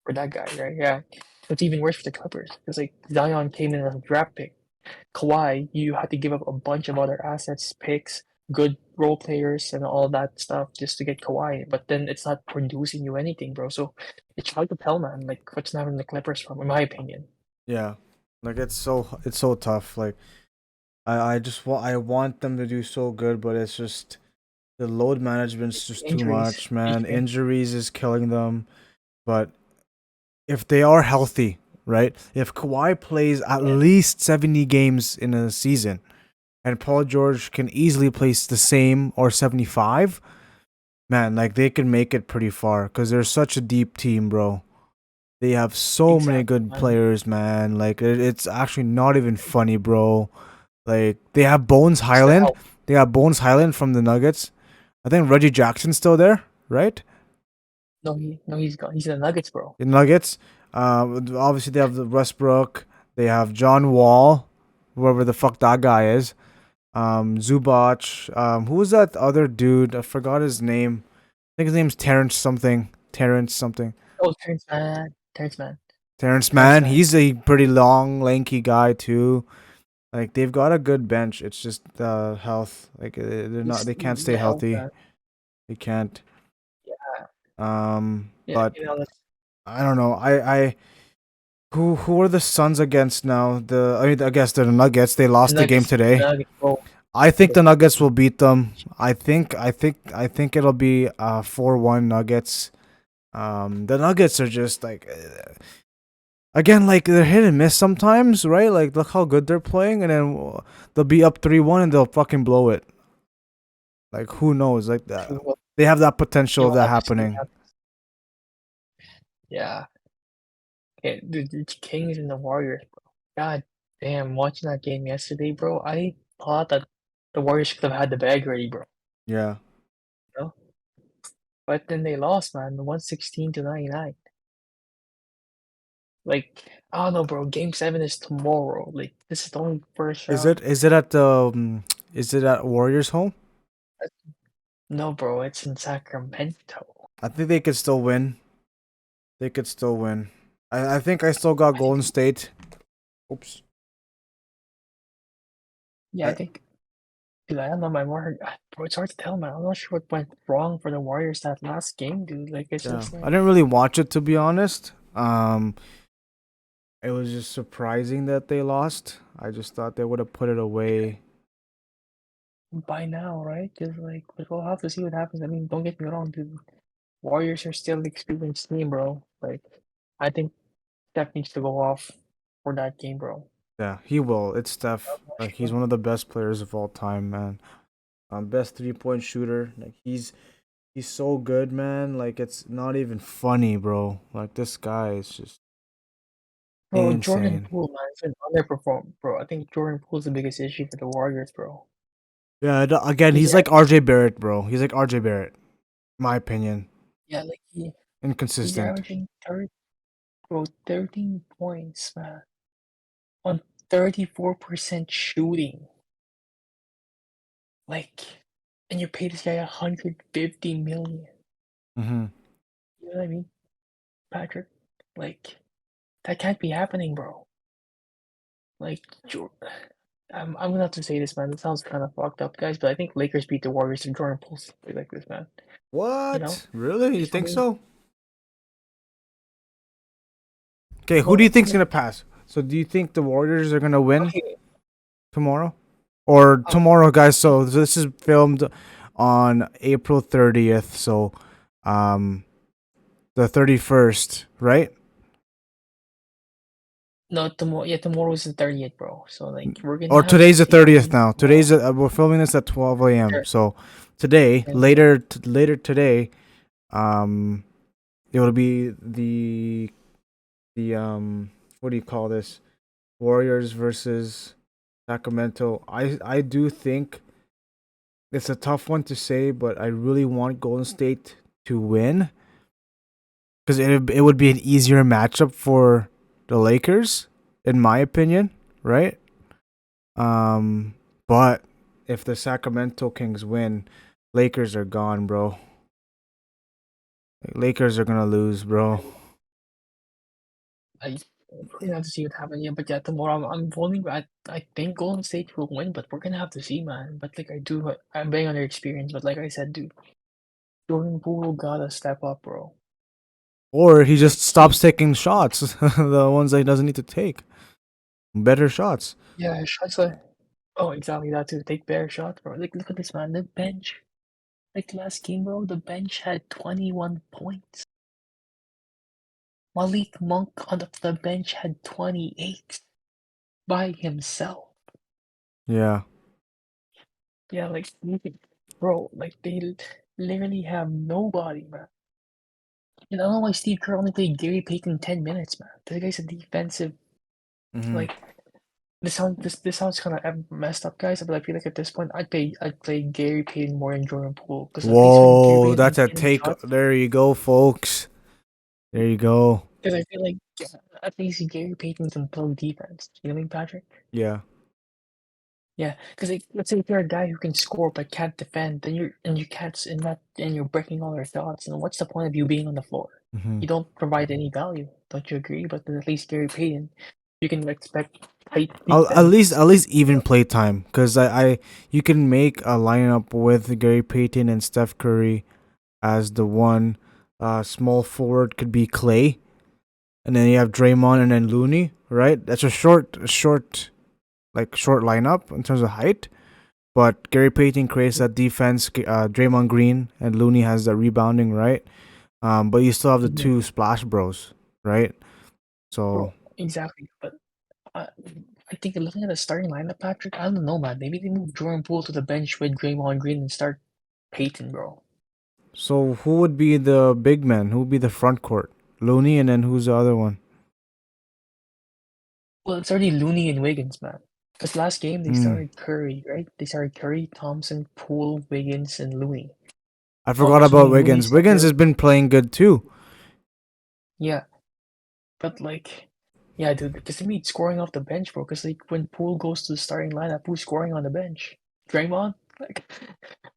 for that guy, right? Yeah. It's even worse for the Clippers because like Zion came in as a draft pick. Kawhi, you had to give up a bunch of other assets, picks, good role players, and all that stuff just to get Kawhi. But then it's not producing you anything, bro. So it's hard to tell, man. Like what's not in the Clippers from, in my opinion. Yeah. Like it's so tough. Like I want them to do so good, but it's just the load management's just too Injuries, much, man. injuries. Injuries is killing them. But if they are healthy, right? If Kawhi plays at Yeah, least 70 games in a season and Paul George can easily place the same or 75, man, like they can make it pretty far because they're such a deep team, bro. They have so many exactly, good man. players, man. Like it's actually not even funny, bro. Like they have Bones It's the Highland. health. They have Bones Highland from the Nuggets. I think Reggie Jackson's still there, right? No, he's gone. He's in the Nuggets, bro. The Nuggets. Obviously they have the Westbrook. They have John Wall, whoever the fuck that guy is. Zubac. Who was that other dude? I forgot his name. I think his name's Terrence something. Terrence something. Oh, Terrence man, Terrence man, Terrence Terrence Mann. man. He's a pretty long, lanky guy too. Like they've got a good bench. It's just the health. Like they're not. He's They can't stay the health healthy. man. They can't. Yeah, yeah. But You know, that's I don't know. I who are the Suns against now? I mean, I guess they're the Nuggets. They the lost the game Nuggets. The today. Nuggets, bro. I think The the Nuggets will beat them. I think it'll be 4-1 Nuggets. The Nuggets are just like again, like they're hit and miss sometimes, right? Like look how good they're playing, and then they'll be up 3-1 and they'll fucking blow it. Like who knows? Like that, true. they have that potential You of will that have to see what happening. happens. Yeah. Okay, the Kings and the Warriors, bro. God damn, watching that game yesterday, bro, I thought that the Warriors could have had the bag ready, bro. Yeah. You know? But then they lost, man, 116-99. Like, I don't know, bro. Game 7 is tomorrow. Like, this is the only first Is round. it is it at the is it at Warriors home? No, bro, it's in Sacramento. I think they could still win. They could still win. I think I still got I think, Golden State. Oops. yeah, I I think, dude, I don't know, my Warriors, bro, it's hard to tell, man. I'm not sure what went wrong for the Warriors that last game, dude. Like, it's yeah. just I like, didn't really watch it to be honest. It was just surprising that they lost. I just thought they would have put it away. by now, right? Just like, but we'll have to see what happens. I mean, don't get me wrong, dude. Warriors are still the experienced team, bro. Like, I think Steph needs to go off for that game, bro. Yeah, he will. It's Steph. Like he's Sure. one of the best players of all time, man. Best 3-point shooter. Like He's so good, man. Like it's not even funny, bro. Like this guy is just Bro, Jordan insane. Poole, man, has been underperformed, bro. I think Jordan Poole's the biggest issue for the Warriors, bro. Yeah, again, He's he's like averaging, RJ Barrett, bro. He's like RJ Barrett, my opinion. yeah, like he's Inconsistent. averaging 13 points, man, on 34% shooting. Like, and you pay this guy 150 million. Mm-hmm. You know what I mean, Patrick? Like, that can't be happening, bro. Like, I'm gonna have to say this, man. It sounds kind of fucked up, guys, but I think Lakers beat the Warriors and Jordan Poole's play like this, man. You know, What? Really? You if think we, so? Okay, who do well, you think's like, gonna pass? So do you think the Warriors are gonna win okay, tomorrow? Or uh, tomorrow, guys, so this is filmed on April 30th, so um the 31st, right? no, tomorrow is the 30th, bro. So like, we're gonna Or have to today's the see how 30th many now. tomorrow. We're filming this at 12 a.m. There, So today, and later today, um it will be the what do you call this? Warriors versus Sacramento. I do think it's a tough one to say, but I really want Golden State to win because it would be an easier matchup for the Lakers, in my opinion, right? Um, but if the Sacramento Kings win, Lakers are gone, bro. Lakers are gonna lose, bro. I we're gonna have to see what happens. Yeah, but yeah, tomorrow I'm voting. I think Golden State will win, but we're gonna have to see, man. But like I'm betting on their experience. But like I said, dude, Jordan Poole gotta step up, bro. Or he Like just stops taking shots, the ones that he doesn't need to take. Better shots. yeah, shots like oh exactly that too. Take better shots, bro. Like look at this man, the bench. Like last game, bro, the bench had 21 points. Malik Monk on the bench had 28 by himself. Yeah. Yeah, like bro, like they literally have nobody, man. And I don't know why Steve Kerr only played Gary Payton 10 minutes, man. This guy's a defensive, Hmm. like this sounds kind of messed up, guys. But I feel like at this point, I'd play Gary Payton more than Jordan Poole because at least when Gary Whoa, Payton that's ain't a getting take. shots, There you go, folks. There you go. because I feel like at least Gary Payton can play defense. You know what I mean, Patrick? Yeah. Yeah, because like, let's say if you're a guy who can score but can't defend, then you can't and you're breaking all your shots. And what's the point of you being on the floor? Hmm. You don't provide any value. Don't you agree? But then at least Gary Payton, you can expect tight At least defense. even play time because I you can make a lineup with Gary Payton and Steph Curry as the one. Small forward could be Clay, and then you have Draymond and then Looney. Right, that's a short lineup in terms of height. But Gary Payton creates that defense. Draymond Green and Looney has the rebounding, right? But you still have the Mhm. two splash bros, right? So Bro, exactly. But uh, I think looking at the starting lineup, Patrick, I don't know, man. Maybe they move Jordan Poole to the bench with Draymond Green and start Payton, bro. who would be the big man? Who would be the front court? Looney, and then who's the other one? Well, it's already Looney and Wiggins, man. Because last game they Hmm. started Curry, right? They started Curry, Thompson, Poole, Wiggins, and Looney. I I'm forgot about assuming Looney's Wiggins. still Wiggins has there. been playing good too. Yeah, but like, yeah, dude, because they need scoring off the bench, bro. Because like when Poole goes to the starting lineup, who's scoring on the bench? Draymond, like,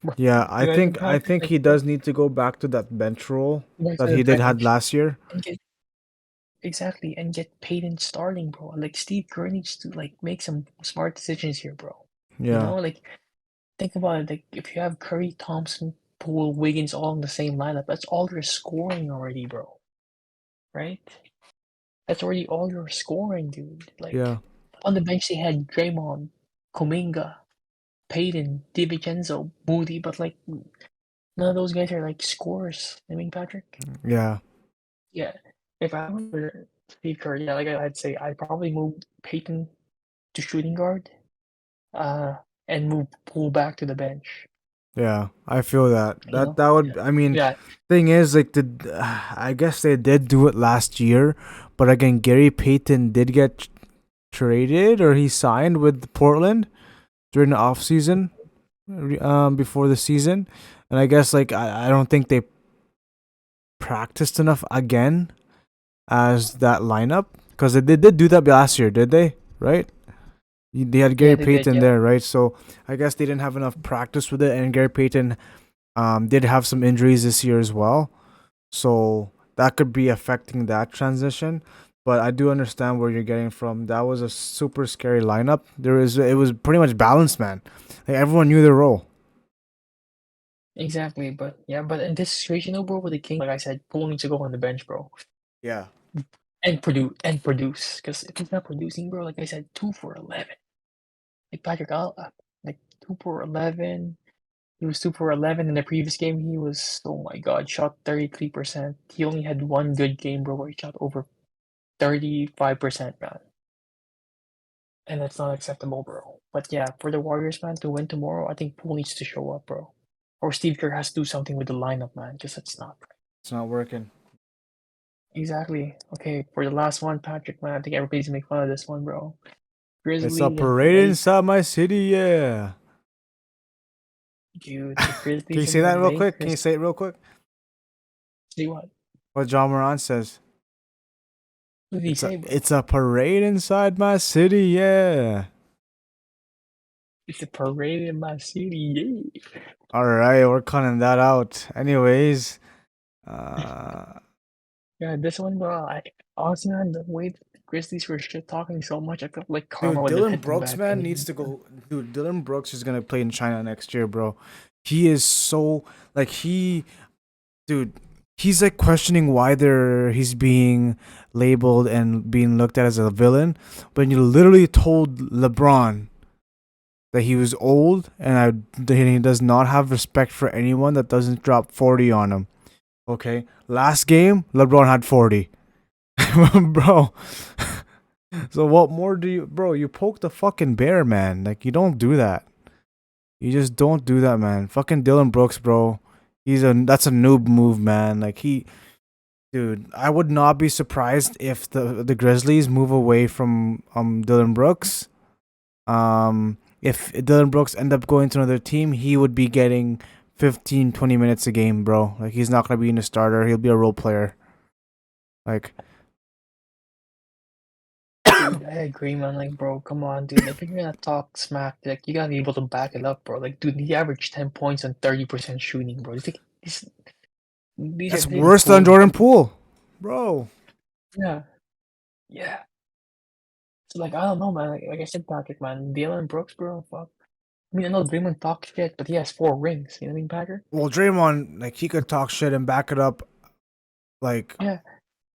bro, Yeah, you know what I mean, I Patrick? think Like, he does need to go back to that bench role back that to the he did had bench last year. and get exactly and get Payton starting, bro. Like Steve Kerr needs to like make some smart decisions here, bro. You Yeah. know, like think about it. Like if you have Curry, Thompson, Poole, Wiggins all in the same lineup, that's all you're scoring already, bro. Right? That's already all you're scoring, dude. Yeah. Like on the bench they had Draymond, Kuminga, Payton, DiVincenzo, Moody, but like none of those guys are like scorers. I mean, Patrick. Yeah. Yeah. If I were Steve Kerr, yeah, like I'd say I'd probably move Payton to shooting guard, uh, and move Poole back to the bench. Yeah, I feel that. You know? That would. Yeah. I mean, Yeah. thing is, like I guess they did do it last year, but again, Gary Payton did get traded or he signed with Portland during the off season, before the season, and I guess like I don't think they practiced enough again as that lineup because they did do that last year, did they? Right? They had Yeah, Gary they did. Payton Yeah. there, right? So I guess they didn't have enough practice with it, and Gary Payton did have some injuries this year as well. So that could be affecting that transition. But I do understand where you're getting from. That was a super scary lineup. It was pretty much balanced, man. Like everyone knew their role. Exactly. But yeah, but in this situation, though, bro, with the King, like I said, Poole needs to go on the bench, bro, Yeah. and produce. Because if he's not producing, bro, like I said, 2 for 11. Like Patrick, like 2 for 11. He was 2 for 11 in the previous game. He was, oh my god, shot 33%. He only had one good game, bro, where he shot over 35%, man. And that's not acceptable, bro. But yeah, for the Warriors, man, to win tomorrow, I think Poole needs to show up, bro. Or Steve Kerr has to do something with the lineup, man, because it's not. It's not working. Exactly. Okay, for the last one, Patrick, man, I think everybody's making fun of this one, bro. It's a Grizzlies and parade Lakers. inside my city, yeah. Dude, the Can you Grizzlies say and the that real quick? Can you Lakers. say it real quick? See what? What John Moran says. What did he say, bro? It's a parade inside my city, yeah. It's a parade in my city, yeah. All right, we're cutting that out. Anyways, uh, Yeah, this one, bro, honestly, man, the way the Grizzlies were shit talking so much, I felt like karma dude, would have Dylan hit them Brooks, back man, needs anyways, to man. go. Dude, Dylan Brooks is gonna play in China next year, bro. He is so like dude, he's like questioning why he's being labeled and being looked at as a villain, but you literally told LeBron that he was old that he does not have respect for anyone that doesn't drop 40 on him. Okay, last game LeBron had 40, bro. So what more do you, bro? You poke the fucking bear, man. Like you don't do that. You just don't do that, man. Fucking Dylan Brooks, bro. That's a noob move, man. Dude, I would not be surprised if the Grizzlies move away from Dylan Brooks. If Dylan Brooks end up going to another team, he would be getting 15, 20 minutes a game, bro. Like he's not gonna be in a starter. He'll be a role player. Like Dude, I agree, man. Like, bro, come on, dude. Like, if you're gonna talk smack, like, you gotta be able to back it up, bro. Like, dude, he averaged 10 points on 30% shooting, bro. You think these are that's big worse than boom? Jordan Poole, bro. Yeah, yeah. So, like, I don't know, man. Like I said, Patrick, man, Dylan Brooks, bro. Fuck. I mean, I know Draymond talks shit, but he has 4 rings. You know what I mean, Patrick? Well, Draymond, like he could talk shit and back it up, like Yeah,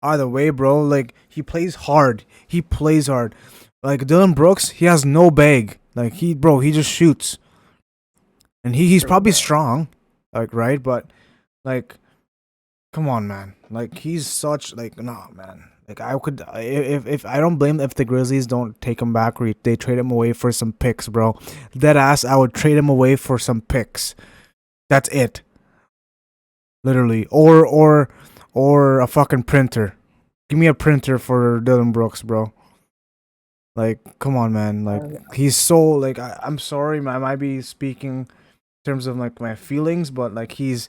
either way, bro. Like he plays hard. He plays hard. Like Dylan Brooks, he has no bag. Like he just shoots, and he's true, probably bro. strong, like right, but like come on, man. Like he's such like nah, man. Like I could if I don't blame if the Grizzlies don't take him back or they trade him away for some picks, bro. Dead ass, I would trade him away for some picks. That's it, literally. Or a fucking printer. Give me a printer for Dylan Brooks, bro. Like, come on, man. Like Uh, he's so like I'm sorry, man. I might be speaking in terms of like my feelings, but like he's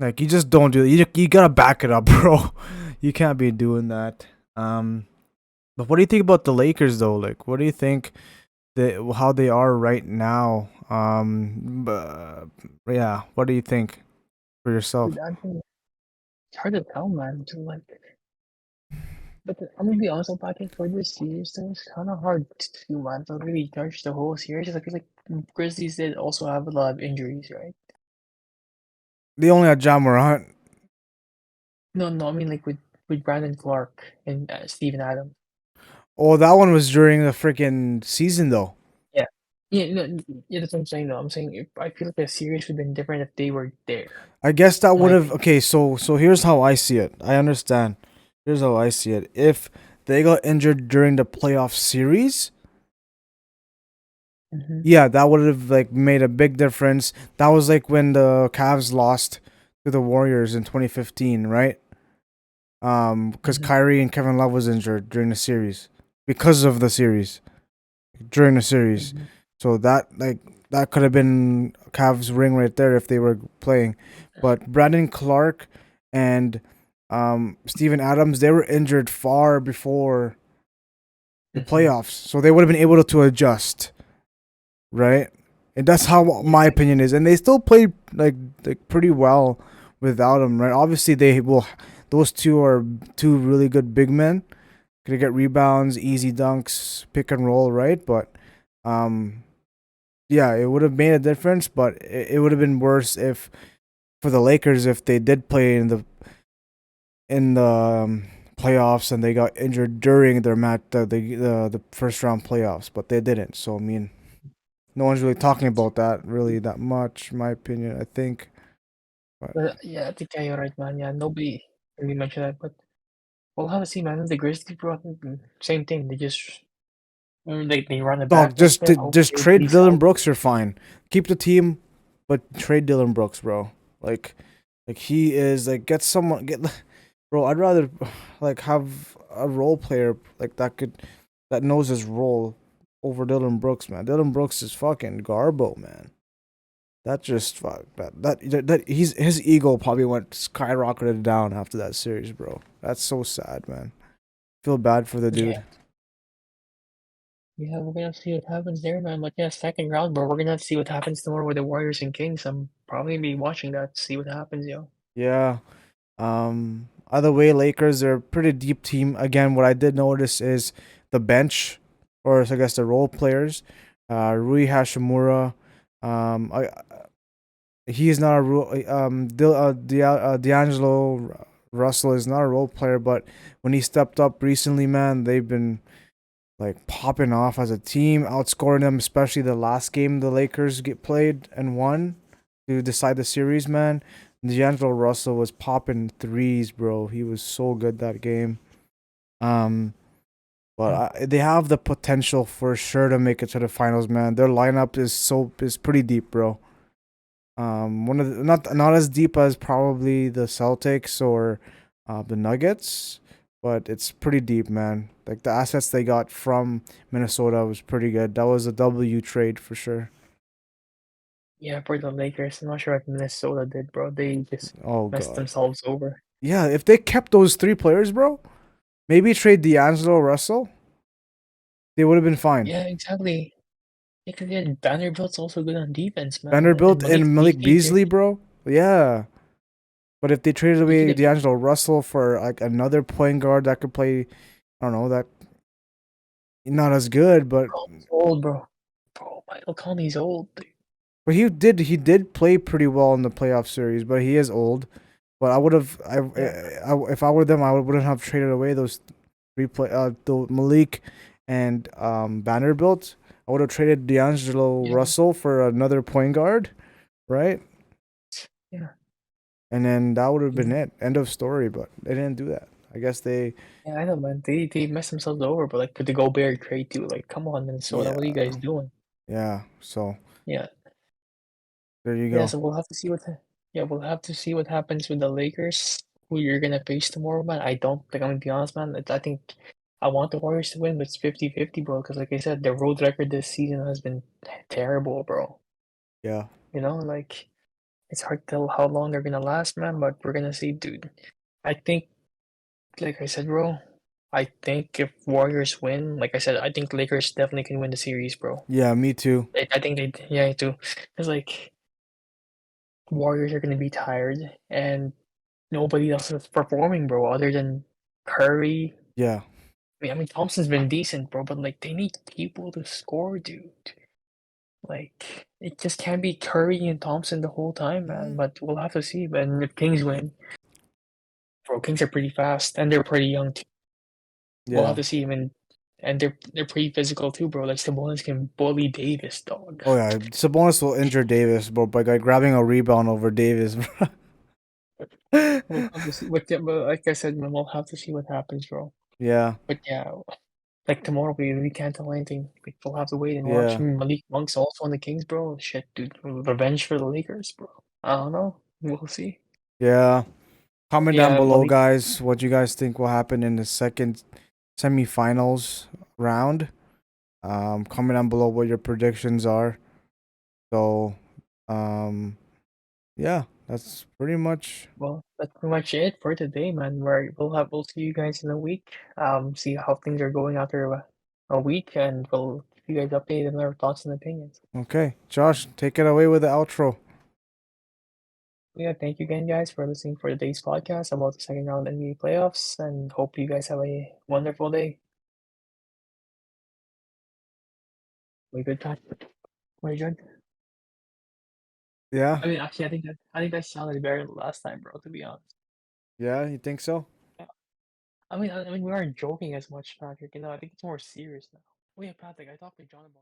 like you just don't do it. You gotta back it up, bro. You can't be doing that. But what do you think about the Lakers though? Like, what do you think how they are right now? Yeah. What do you think for yourself? dude, I think it's hard to tell, man. To like, but I'm gonna be honest with Patrick, for this series, though, it's kind of hard to, man, to really judge the whole series. I feel like Grizzlies did also have a lot of injuries, right? They only had John Morant. No, no, I mean like with Brandon Clark and Steven Adams. Oh, that one was during the freaking season though. Yeah, yeah, no, yeah. That's what I'm saying. Though I'm saying I feel like the series would have been different if they were there. I guess that In my would have opinion. okay. So here's how I see it. I understand. Here's how I see it. If they got injured during the playoff series, Mm-hmm. Yeah, that would have like made a big difference. That was like when the Cavs lost to the Warriors in 2015, right? Because Mm-hmm. Kyrie and Kevin Love was injured during the series because of the series during the series. Mm-hmm. So that could have been Cavs ring right there if they were playing. But Brandon Clark and Steven Adams, they were injured far before the Mm-hmm. playoffs, so they would have been able to adjust, right? And that's how Yeah. my opinion is. And they still played like pretty well without him, right? Obviously, they will. Those two are two really good big men. Gonna get rebounds, easy dunks, pick and roll, right? But um, yeah, it would have made a difference. But it would have been worse if for the Lakers if they did play in the playoffs and they got injured during their match the first round playoffs, but they didn't. So I mean, no one's really talking about that really that much, in my opinion. I think, but But yeah, I think yeah, you're right, man. Yeah, nobody really mentioned that, but we'll have to see, man. The Grizzlies, bro, I think, same thing. They just they run it dog, back next year. just Hopefully, trade he's Dylan healthy. Brooks. You're fine. Keep the team, but trade Dylan Brooks, bro. Like, like he is like get someone get, bro. I'd rather like have a role player like that knows his role over Dylan Brooks, man. Dylan Brooks is fucking garbo, man. That just fuck that he's his ego probably went skyrocketed down after that series, bro. That's so sad, man. Feel bad for the Yeah, dude. yeah, we're gonna see what happens there, man. But yeah, second round, bro. We're gonna see what happens tomorrow with the Warriors and Kings. I'm probably gonna be watching that, see what happens, yo. Yeah. Either way, Lakers are a pretty deep team. Again, what I did notice is the bench, or I guess the role players. Rui Hashimura. I he is not a D'Angelo Russell is not a role player, but when he stepped up recently, man, they've been like popping off as a team, outscoring them, especially the last game the Lakers get played and won to decide the series, man. D'Angelo Russell was popping threes, bro. He was so good that game. Um, but Mm. they have the potential for sure to make it to the finals, man. Their lineup is pretty deep, bro. One of the, not as deep as probably the Celtics or the Nuggets, but it's pretty deep, man. Like the assets they got from Minnesota was pretty good. That was a W trade for sure. Yeah, for the Lakers, I'm not sure what Minnesota did, bro. They just Oh messed god. themselves over. Yeah, if they kept those three players, bro, maybe trade D'Angelo Russell, they would have been fine. Yeah, exactly. Yeah, 'cause yeah, Vanderbilt's also good on defense, man. And Vanderbilt Malik and Malik Beasley, Beasley, bro. Yeah. But if they traded you could away get D'Angelo Russell for like another point guard that could play, I don't know, that not as good, Conley's old, bro. Bro, Michael Conley's old, dude. but he did play pretty well in the playoff series, but he is old. But I would have Yeah, if I were them, I wouldn't have traded away those three play the Malik and Vanderbilt. I would have traded D'Angelo yeah, Russell for another point guard, right? yeah. And then that would have been Mhm. it. End of story. But they didn't do that. I guess they, Yeah, I know, man. They messed themselves over, but like with the Gobert trade too. Like, come on, Minnesota, what are you yeah, guys doing? yeah. So Yeah, there you yeah. go. So we'll have to see yeah, we'll have to see what happens with the Lakers, who you're gonna face tomorrow, man. I don't think I'm gonna be honest, man. I think I want the Warriors to win, but it's 50-50, bro. Because like I said, their road record this season has been terrible, bro. Yeah, You know, like it's hard to tell how long they're gonna last, man. But we're gonna see, dude. I think, like I said, bro. I think if Warriors win, like I said, I think Lakers definitely can win the series, bro. yeah. Me too. I think they, yeah, I do. Cause like Warriors are gonna be tired, and nobody else is performing, bro, other than Curry. Yeah, I mean, Thompson's been decent, bro, but like they need people to score, dude. Like it just can't be Curry and Thompson the whole time, man. But we'll have to see. But if Kings win, bro, Kings are pretty fast and they're pretty young too. We'll have yeah. to see. I mean, and they're pretty physical too, bro. Like Sabonis can bully Davis, dog. Oh yeah. Sabonis will injure Davis, bro, by grabbing a rebound over Davis, bro. We'll have to see. But, yeah, but like I said, man, we'll have to see what happens, bro. Yeah. But yeah, Like tomorrow, we can't tell anything. Like, we'll have to wait and watch. Yeah. Malik Monk's also on the Kings, bro. Shit, dude. Revenge for the Lakers, bro. I don't know. We'll see. Yeah. Comment down Yeah, below, Malik. guys, what you guys think will happen in the second semifinals round. Comment down below what your predictions are. So, um, yeah, that's pretty much Well, that's pretty much it for today, man. We'll see you guys in a week. See how things are going after a week, and we'll keep you guys updated on our thoughts and opinions. okay. Josh, take it away with the outro. Yeah, thank you again, guys, for listening for today's podcast about the second round NBA playoffs, and hope you guys have a wonderful day. We good, Pat? We good? Yeah. I mean, actually, I think that sounded better than last time, bro. To be honest. Yeah, you think so? Yeah. I mean, we aren't joking as much, Patrick. I think it's more serious now. Oh yeah, Patrick, I talked to John about.